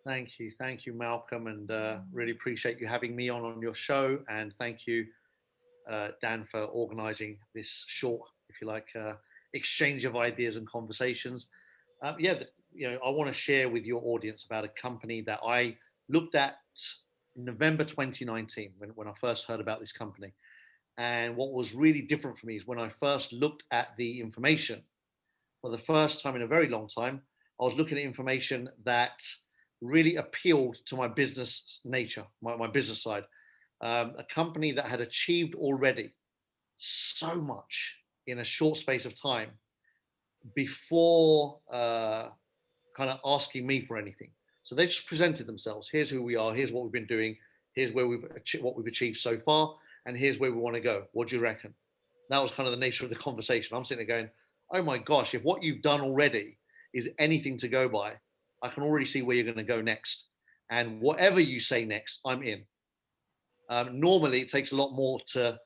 Thank you, Malcolm, and really appreciate you having me on your show. And thank you, Dan, for organising this short, if you like, exchange of ideas and conversations. Yeah, I want to share with your audience about a company that I looked at in November 2019 when I first heard about this company. And what was really different for me is when I first looked at the information for the first time in a very long time, I was looking at information that really appealed to my business nature, my business side. A company that had achieved already so much in a short space of time before kind of asking me for anything. So they just presented themselves. Here's who we are. Here's what we've been doing. Here's where what we've achieved so far, and here's where we want to go. What do you reckon? That was kind of the nature of the conversation. I'm sitting there going, "Oh my gosh, if what you've done already is anything to go by, I can already see where you're going to go next. And whatever you say next, I'm in." Normally, it takes a lot more to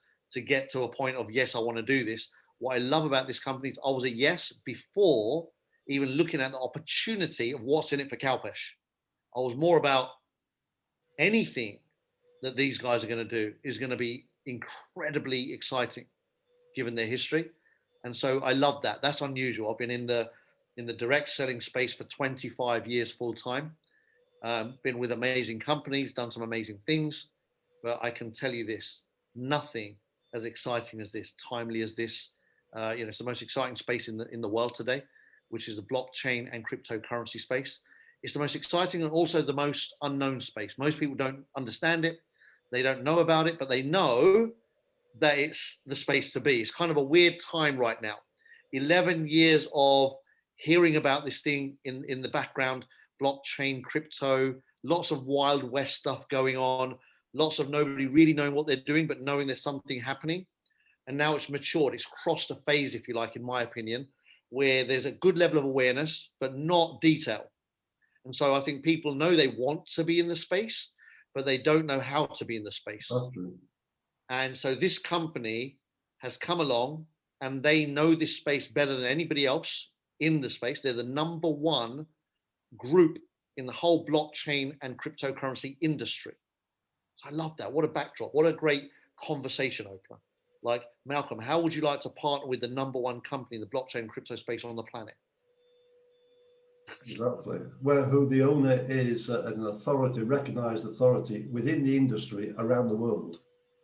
get to a point of yes, I want to do this. What I love about this company is I was a yes before even looking at the opportunity of what's in it for Calpesh. I was more about anything that these guys are going to do is going to be incredibly exciting given their history. And so I love that. That's unusual. I've been in the direct selling space for 25 years full time. Been with amazing companies, done some amazing things, but I can tell you this: nothing as exciting as this, timely as this. It's the most exciting space in the world today, which is the blockchain and cryptocurrency space. It's the most exciting and also the most unknown space. Most people don't understand it, they don't know about it, but they know that it's the space to be. It's kind of a weird time right now. 11 years of hearing about this thing in the background, blockchain, crypto, lots of Wild West stuff going on, lots of nobody really knowing what they're doing, but knowing there's something happening. And now it's matured. It's crossed a phase, if you like, in my opinion, where there's a good level of awareness, but not detail. And so I think people know they want to be in the space, but they don't know how to be in the space. And so this company has come along and they know this space better than anybody else in the space. They're the number one group in the whole blockchain and cryptocurrency industry. So I love that. What a backdrop. What a great conversation opener. Like, Malcolm, how would you like to partner with the number one company in the blockchain and crypto space on the planet? Exactly. Where who the owner is as an authority, recognized authority within the industry around the world.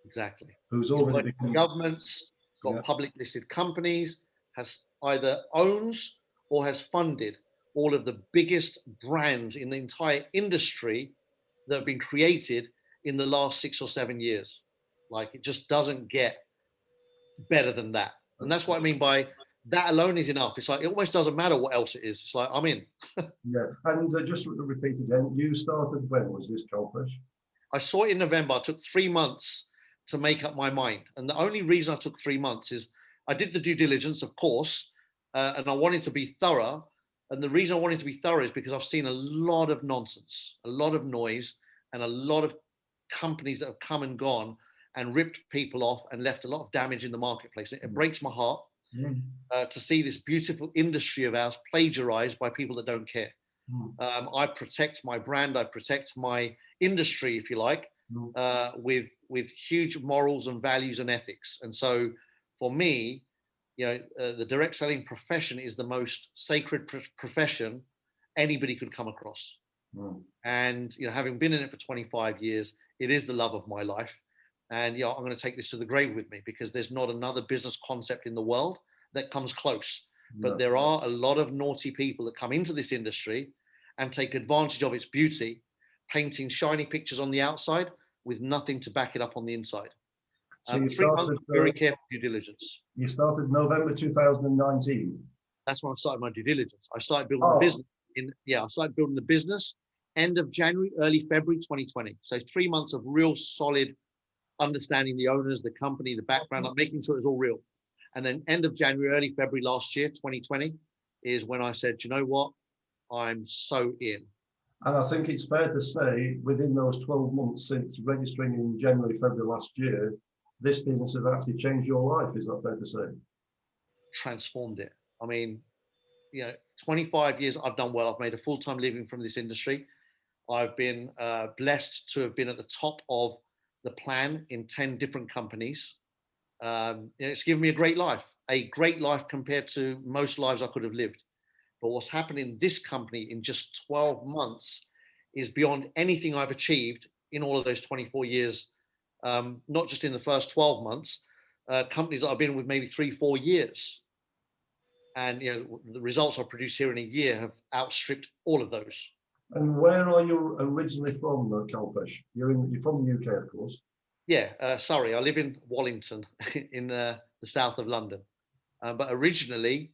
Exactly. Who's He's already worked for become, governments, got yeah, public listed companies, has either owns or has funded all of the biggest brands in the entire industry that have been created in the last 6 or 7 years. Like, it just doesn't get better than that. And that's what I mean by that alone is enough. It's like it almost doesn't matter what else it is. It's like I'm in. yeah. And just to repeat again, you started when was this, Calpesh? I saw it in November. I took 3 months to make up my mind. And the only reason I took 3 months is I did the due diligence, of course, and I wanted to be thorough. And the reason I wanted to be thorough is because I've seen a lot of nonsense, a lot of noise, and a lot of companies that have come and gone and ripped people off and left a lot of damage in the marketplace. It breaks my heart to see this beautiful industry of ours plagiarized by people that don't care. I protect my brand, I protect my industry, if you like, with huge morals and values and ethics. And so, for me, the direct selling profession is the most sacred profession anybody could come across. And having been in it for 25 years, it is the love of my life. And I'm going to take this to the grave with me because there's not another business concept in the world that comes close. But there are a lot of naughty people that come into this industry and take advantage of its beauty, painting shiny pictures on the outside with nothing to back it up on the inside. So you 3 months started, of very careful due diligence. you started November 2019. That's when I started my due diligence. I started building the Oh, business. I started building the business end of January, early February 2020. So 3 months of real solid understanding the owners, the company, the background, like making sure it was all real. And then end of January, early February last year, 2020, is when I said, you know what? I'm so in. and I think it's fair to say within those 12 months since registering in January, February last year, this business has actually changed your life. Is that fair to say? Transformed it. I mean, 25 years I've done well. I've made a full-time living from this industry. I've been blessed to have been at the top of the plan in 10 different companies. It's given me a great life compared to most lives I could have lived. But what's happened in this company in just 12 months is beyond anything I've achieved in all of those 24 years, not just in the first 12 months, companies that I've been with maybe 3, 4 years. And the results I've produced here in a year have outstripped all of those. And where are you originally from, Kalpesh? You're from the UK, of course. Yeah, sorry, I live in Wallington in the south of London. But originally,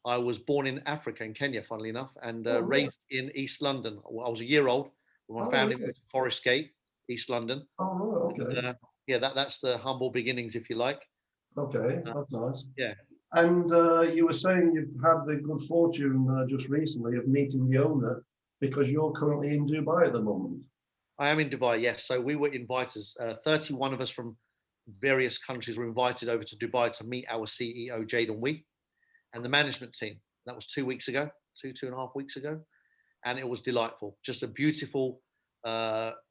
I was born in Africa, in Kenya, funnily enough, and Oh, right. raised in East London. I was a year old when my Oh, family okay. moved to Forest Gate, East London. Oh, right. And, Okay. yeah, that's the humble beginnings, if you like. Okay. Uh, That's nice. yeah, And you were saying you've had the good fortune just recently of meeting the owner because you're currently in Dubai at the moment. I am in Dubai, yes. So we were invited, 31 of us from various countries were invited over to Dubai to meet our CEO, Jaden Wee, and the management team. That was 2 weeks ago, 2.5 weeks ago. And it was delightful. Just a beautiful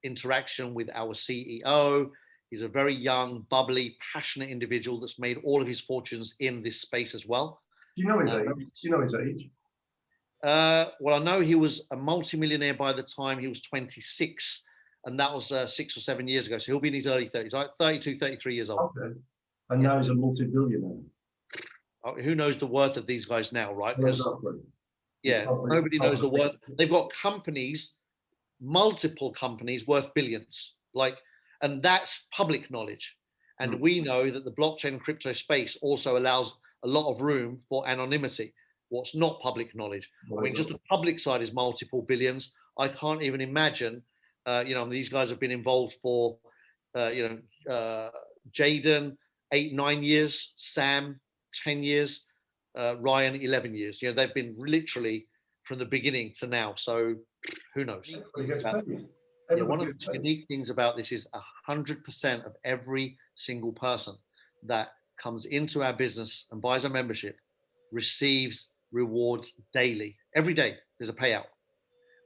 interaction with our CEO. He's a very young, bubbly, passionate individual that's made all of his fortunes in this space as well. Do you know his Uh, age? Do you know his age? well, I know he was a multimillionaire by the time he was 26, and that was 6 or 7 years ago. So he'll be in his early 30s, like 32, 33 years old. Okay. And Yeah. now he's a multi-billionaire. Who knows the worth of these guys now, right? Because, Exactly. yeah, nobody knows the worth. They've got companies, multiple companies worth billions, and that's public knowledge. And we know that the blockchain and crypto space also allows a lot of room for anonymity. What's not public knowledge? I mean, just the public side is multiple billions. I can't even imagine. These guys have been involved for, Jaden 8, 9 years, Sam 10 years, Ryan 11 years. They've been literally from the beginning to now. So who knows? Everybody gets paid. Yeah, one of the unique things about this is 100% of every single person that comes into our business and buys a membership receives rewards daily. Every day there's a payout.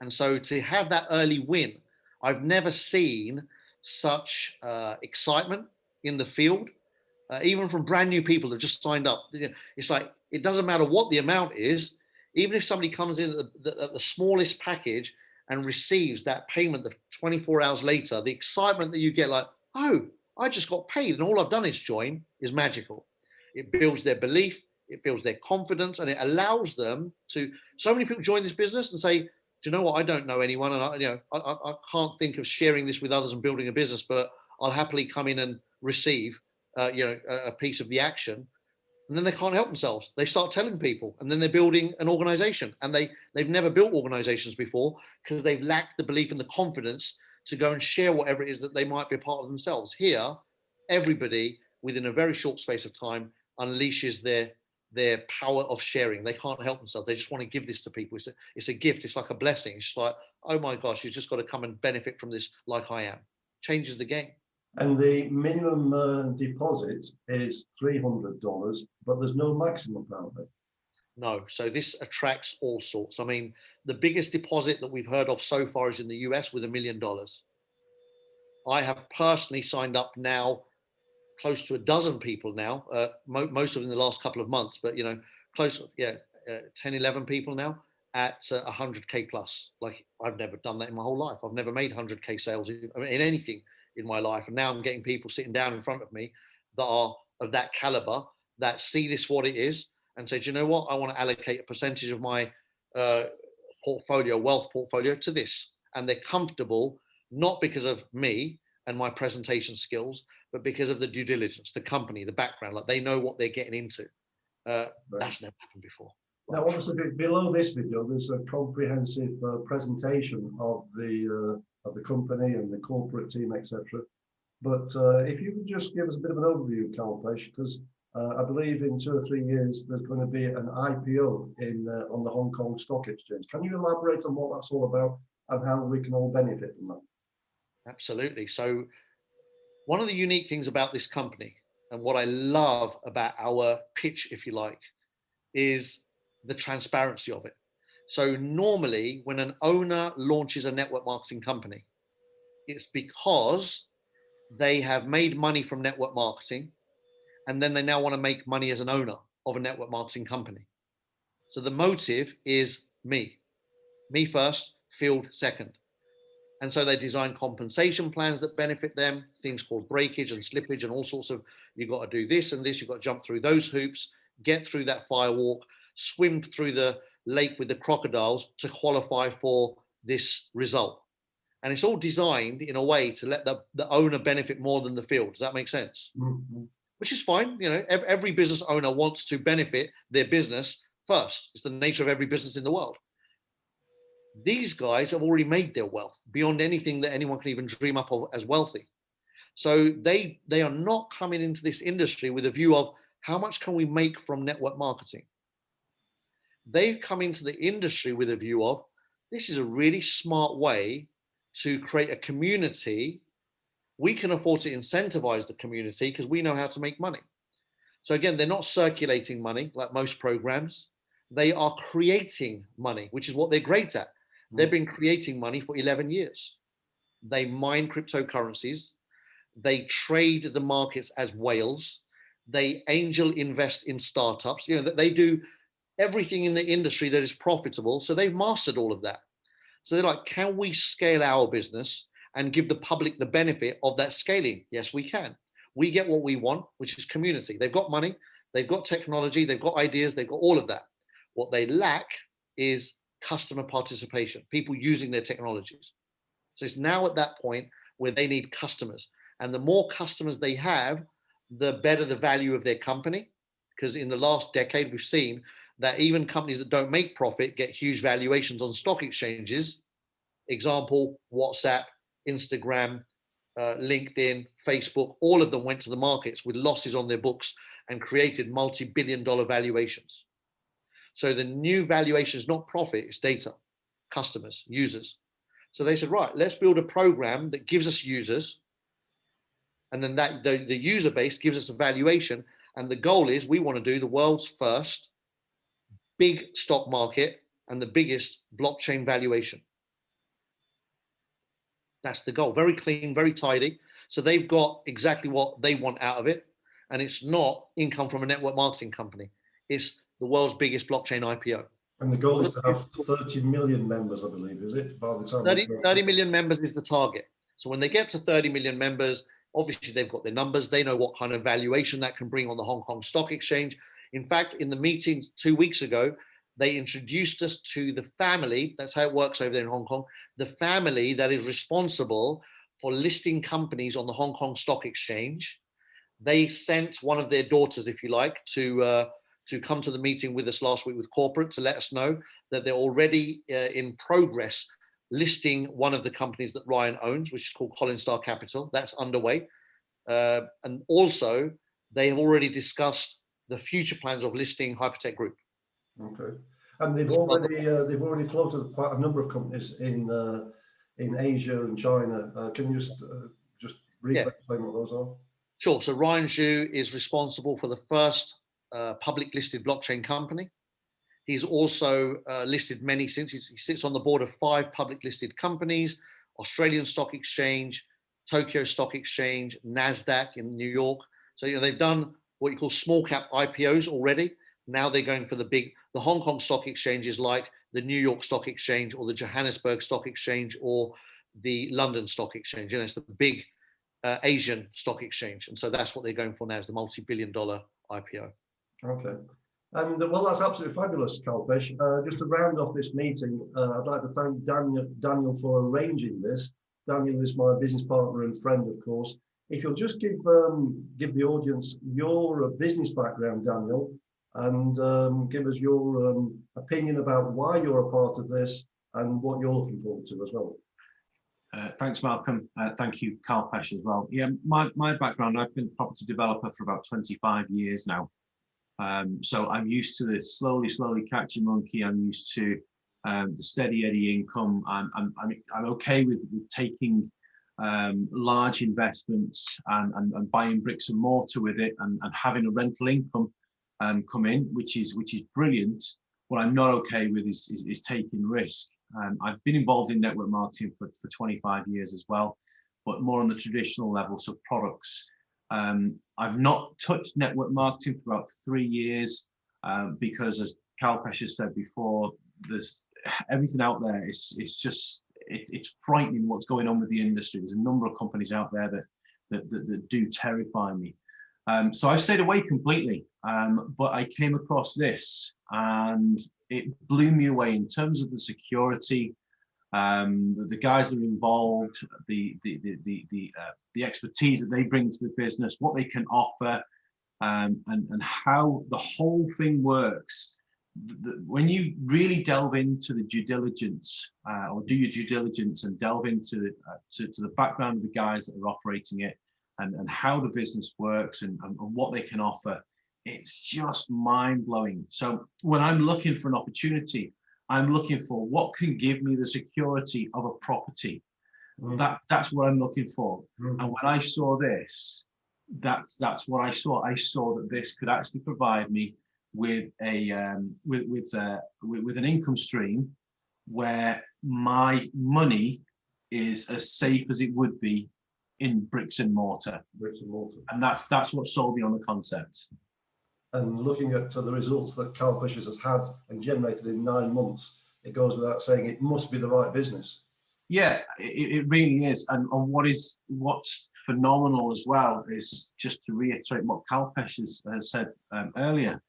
And so to have that early win, I've never seen such excitement in the field, even from brand new people that just signed up. It's like, it doesn't matter what the amount is, even if somebody comes in at the smallest package and receives that payment the 24 hours later, the excitement that you get, like, oh, I just got paid and all I've done is join, is magical. It builds their belief, it builds their confidence, and it allows them to. So many people join this business and say, do you know what? I don't know anyone, and I can't think of sharing this with others and building a business, but I'll happily come in and receive, a piece of the action. And then they can't help themselves. They start telling people, and then they're building an organization, and they've never built organizations before because they've lacked the belief and the confidence to go and share whatever it is that they might be a part of themselves. Here, everybody within a very short space of time unleashes their power of sharing. They can't help themselves. They just want to give this to people. It's a gift. It's like a blessing. It's just like, oh my gosh, you just got to come and benefit from this like I am. Changes the game. And the minimum deposit is $300, but there's no maximum apparently. No, so this attracts all sorts. I mean, the biggest deposit that we've heard of so far is in the US with $1 million. I have personally signed up now close to a dozen people now, most of them in the last couple of months, but close, 10, 11 people now at 100K plus. Like, I've never done that in my whole life. I've never made 100K sales in anything in my life. And now I'm getting people sitting down in front of me that are of that caliber, that see this what it is, and say, do you know what? I want to allocate a percentage of my wealth portfolio to this. And they're comfortable, not because of me and my presentation skills, but because of the due diligence, the company, the background. Like, they know what they're getting into. That's never happened before. Now, obviously, below this video, there's a comprehensive presentation of the company and the corporate team, etc. But if you could just give us a bit of an overview, Kalpesh, because I believe in 2 or 3 years there's going to be an IPO on the Hong Kong Stock Exchange. Can you elaborate on what that's all about and how we can all benefit from that? Absolutely. So one of the unique things about this company, and what I love about our pitch, if you like, is the transparency of it. So normally when an owner launches a network marketing company, it's because they have made money from network marketing and then they now want to make money as an owner of a network marketing company. So the motive is me first, field second. And so they design compensation plans that benefit them, things called breakage and slippage and all sorts of, you've got to do this and this, you've got to jump through those hoops, get through that firewalk, swim through the lake with the crocodiles to qualify for this result. And it's all designed in a way to let the owner benefit more than the field. Does that make sense? Mm-hmm. Which is fine. You know, every business owner wants to benefit their business first. It's the nature of every business in the world. These guys have already made their wealth beyond anything that anyone can even dream up of as wealthy. So they are not coming into this industry with a view of how much can we make from network marketing. They come into the industry with a view of this is a really smart way to create a community. We can afford to incentivize the community because we know how to make money. So again, they're not circulating money like most programs. They are creating money, which is what they're great at. They've been creating money for 11 years. They mine cryptocurrencies. They trade the markets as whales. They angel invest in startups. You know, they do everything in the industry that is profitable. So they've mastered all of that. So they're like, can we scale our business and give the public the benefit of that scaling? Yes, we can. We get what we want, which is community. They've got money, they've got technology, they've got ideas, they've got all of that. What they lack is customer participation, people using their technologies. So it's now at that point where they need customers. And the more customers they have, the better the value of their company. Because in the last decade, we've seen that even companies that don't make profit get huge valuations on stock exchanges. Example, WhatsApp, Instagram, LinkedIn, Facebook, all of them went to the markets with losses on their books and created multi-billion-dollar valuations. So the new valuation is not profit, it's data, customers, users. So they said, right, let's build a program that gives us users. And then that the user base gives us a valuation. And the goal is we want to do the world's first big stock market and the biggest blockchain valuation. That's the goal. Very clean, very tidy. So they've got exactly what they want out of it. And it's not income from a network marketing company. It's the world's biggest blockchain IPO. And the goal is to have 30 million members, I believe, is it? By the time 30 million members is the target. So when they get to 30 million members, obviously they've got their numbers. They know what kind of valuation that can bring on the Hong Kong Stock Exchange. In fact, in the meetings 2 weeks ago, they introduced us to the family. That's how it works over there in Hong Kong. The family that is responsible for listing companies on the Hong Kong Stock Exchange. They sent one of their daughters, if you like, to come to the meeting with us last week with corporate to let us know that they're already in progress listing one of the companies that Ryan owns, which is called Collins Star Capital. That's underway. And also, they have already discussed the future plans of listing Hypertech Group. Okay, and they've already floated quite a number of companies in Asia and China. Can you just briefly explain what those are? Sure. So Ryan Zhu is responsible for the first public listed blockchain company. He's also listed many since. He sits on the board of 5 public listed companies: Australian Stock Exchange, Tokyo Stock Exchange, NASDAQ in New York. So they've done what you call small cap IPOs already. Now they're going for the Hong Kong Stock Exchanges like the New York Stock Exchange or the Johannesburg Stock Exchange or the London Stock Exchange. It's the big Asian stock exchange. And so that's what they're going for now, is the multi-billion-dollar IPO. Okay. And well, that's absolutely fabulous, Kalpesh. Just to round off this meeting, I'd like to thank Daniel for arranging this. Daniel is my business partner and friend, of course. If you'll just give the audience your business background, Daniel, and give us your opinion about why you're a part of this and what you're looking forward to as well. Thanks, Malcolm. Thank you, Kalpesh, as well. Yeah, my background, I've been a property developer for about 25 years now. So I'm used to this slowly catching monkey. I'm used to the steady Eddie income. I'm okay with taking large investments and buying bricks and mortar with it and having a rental income come in, which is brilliant. What I'm not okay with is taking risk. I've been involved in network marketing for 25 years as well, but more on the traditional level, so products. I've not touched network marketing for about 3 years because, as Kalpesh has said before, there's everything out there. It's frightening what's going on with the industry. There's a number of companies out there that do terrify me. So I stayed away completely, but I came across this and it blew me away in terms of the security, the guys that are involved, the expertise that they bring to the business, what they can offer, and how the whole thing works. When you really delve into the due diligence, or do your due diligence and delve into to the background of the guys that are operating it, and how the business works and what they can offer, it's just mind-blowing. So when I'm looking for an opportunity, I'm looking for what can give me the security of a property. That's what I'm looking for. And when I saw this, that's what I saw. I saw that this could actually provide me with a with an income stream where my money is as safe as it would be in bricks and mortar. And that's what sold me on the concept. And looking at the results that Kalpesh has had and generated in 9 months, it goes without saying it must be the right business. Yeah, it really is. And what's phenomenal as well is, just to reiterate what Kalpesh has said earlier,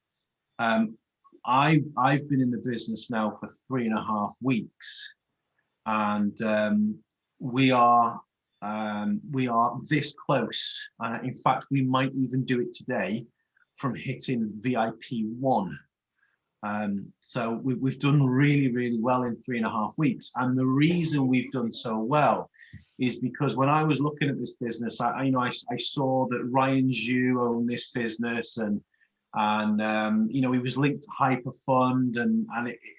I've been in the business now for 3.5 weeks, and we are this close. In fact, we might even do it today from hitting VIP 1. So we've done really, really well in 3.5 weeks. And the reason we've done so well is because when I was looking at this business, I saw that Ryan Zhu owned this business, and he was linked to HyperFund, and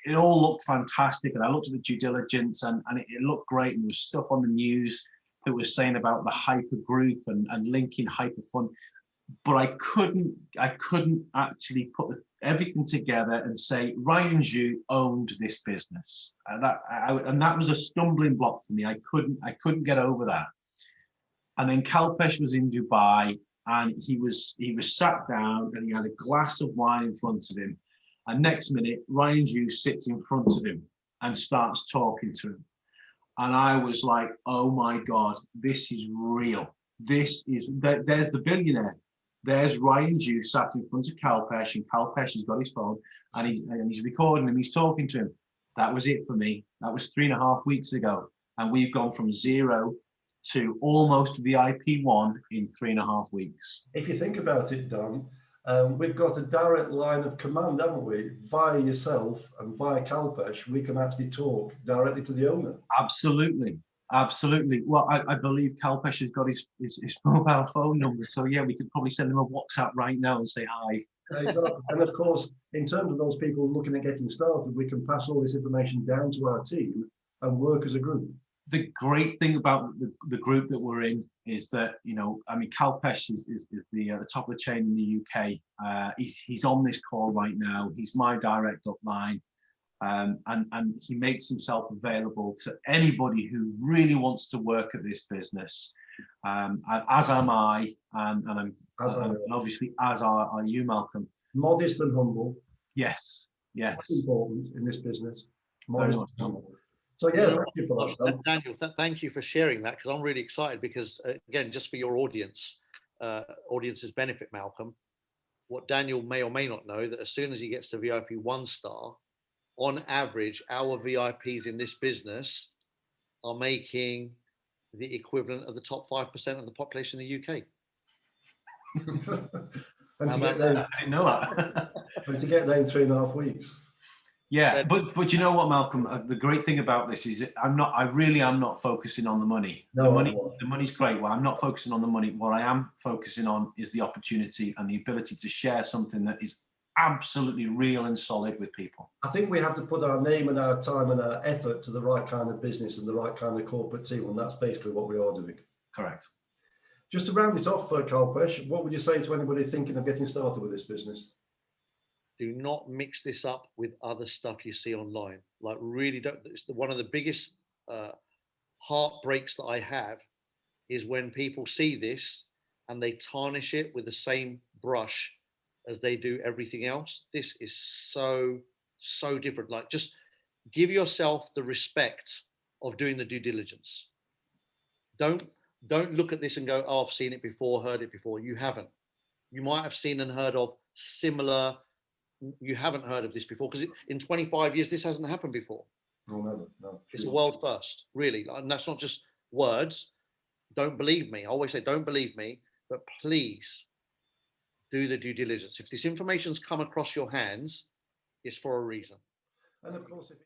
it all looked fantastic. And I looked at the due diligence, and it looked great. And there was stuff on the news that was saying about the Hyper Group and linking HyperFund. But I couldn't actually put everything together and say Ryan Zhu owned this business. And that was a stumbling block for me. I couldn't get over that. And then Kalpesh was in Dubai, and he was sat down, and he had a glass of wine in front of him. And next minute, Ryan Zhu sits in front of him and starts talking to him. And I was like, oh my God, this is real. There's the billionaire. There's Ryan Zhu sat in front of Kalpesh, and Kalpesh has got his phone, and he's recording him, he's talking to him. That was it for me. That was 3.5 weeks ago. And we've gone from 0 to almost VIP 1 in 3.5 weeks. If you think about it, Dan, we've got a direct line of command, haven't we? Via yourself and via Kalpesh, we can actually talk directly to the owner. Absolutely. Well, I believe Kalpesh has got his mobile phone number. So yeah, we could probably send him a WhatsApp right now and say hi. Exactly. And of course, in terms of those people looking at getting started, we can pass all this information down to our team and work as a group. The great thing about the group that we're in is that, Kalpesh is the top of the chain in the UK. He's on this call right now. He's my direct upline. And he makes himself available to anybody who really wants to work at this business, as am I, and obviously as are you, Malcolm. Modest and humble. Yes. That's important in this business. Modest and humble. So yeah, thank you for that. Daniel, thank you for sharing that, because I'm really excited, because again, just for your audience's benefit, Malcolm, what Daniel may or may not know, that as soon as he gets to VIP 1 star, on average, our VIPs in this business are making the equivalent of the top 5% of the population in the UK. And to get there, I didn't know that. And to get there in 3.5 weeks. Yeah, but you know what, Malcolm? The great thing about this is I really am not focusing on the money. No, the money's great. Well, I'm not focusing on the money. What I am focusing on is the opportunity and the ability to share something that is absolutely real and solid with people. I think we have to put our name and our time and our effort to the right kind of business and the right kind of corporate team, and that's basically what we are doing. Correct. Just to round it off, Kalpesh, what would you say to anybody thinking of getting started with this business? Do not mix this up with other stuff you see online. Like, really don't. It's one of the biggest heartbreaks that I have is when people see this and they tarnish it with the same brush as they do everything else. This is so different. Like, just give yourself the respect of doing the due diligence. Don't don't look at this and go, oh, I've seen it before, heard it before. You haven't. You might have seen and heard of similar. You haven't heard of this before because in 25 years this hasn't happened before. No, never. No, it's a world first, really, and that's not just words. Don't believe me. I always say, don't believe me, but please do the due diligence. If this information's come across your hands, it's for a reason. And of course, if